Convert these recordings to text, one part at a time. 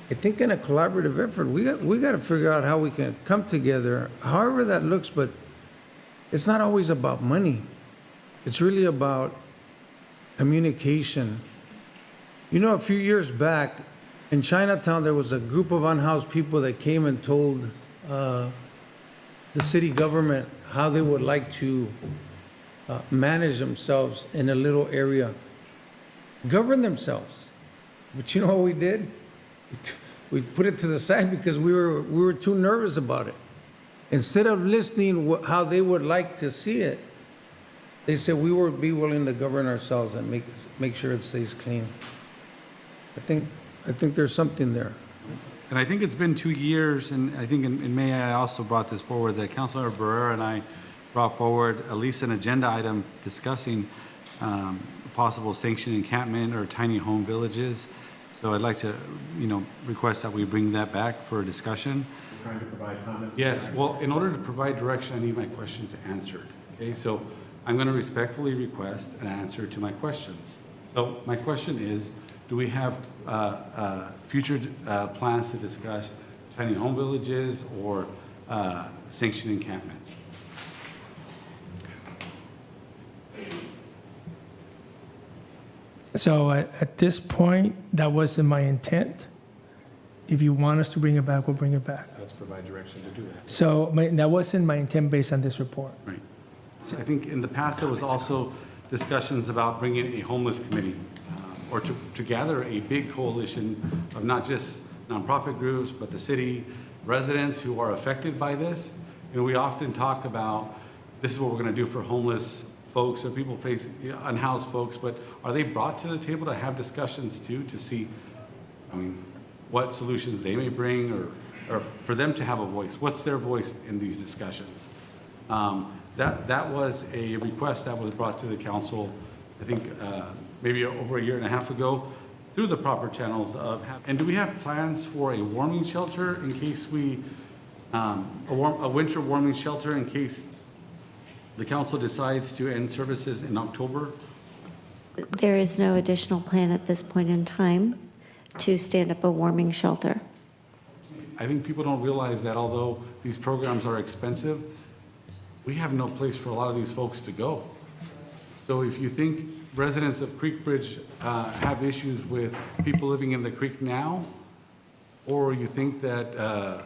I think in a collaborative effort, we got to figure out how we can come together, however that looks, but it's not always about money. It's really about communication. You know, a few years back in Chinatown, there was a group of unhoused people that came and told the city government how they would like to manage themselves in a little area, govern themselves. But you know what we did? We put it to the side because we were too nervous about it. Instead of listening how they would like to see it, they said we would be willing to govern ourselves and make sure it stays clean. I think there's something there. And I think it's been 2 years, and I think in May I also brought this forward, that Councilmember Barrera and I brought forward at least an agenda item discussing possible sanctioned encampment or tiny home villages. So I'd like to, request that we bring that back for a discussion. You're trying to provide comments? Yes, well, in order to provide direction, I need my questions answered. Okay, so I'm going to respectfully request an answer to my questions. So my question is, do we have future plans to discuss tiny home villages or sanctioned encampments? So at this point, that wasn't my intent. If you want us to bring it back, we'll bring it back. Let's provide direction to do that. So that wasn't my intent based on this report. Right. So I think in the past, there was also discussions about bringing a homeless committee or to gather a big coalition of not just nonprofit groups, but the city residents who are affected by this. We often talk about this is what we're going to do for homeless folks or people face unhoused folks, but are they brought to the table to have discussions too, to see, what solutions they may bring or for them to have a voice? What's their voice in these discussions? That was a request that was brought to the council, I think, maybe over 1.5 years ago through the proper channels and do we have plans for a warming shelter in case a winter warming shelter in case the council decides to end services in October? There is no additional plan at this point in time to stand up a warming shelter. I think people don't realize that although these programs are expensive, we have no place for a lot of these folks to go. So if you think residents of Creek Bridge have issues with people living in the creek now, or you think that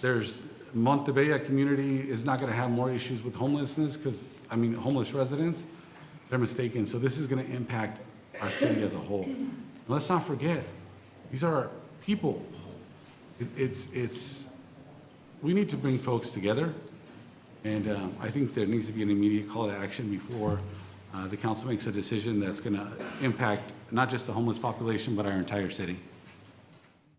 there's Montebella community is not going to have more issues with homelessness homeless residents, they're mistaken. So this is going to impact our city as a whole. And let's not forget, these are our people. We need to bring folks together. And I think there needs to be an immediate call to action before the council makes a decision that's going to impact not just the homeless population, but our entire city.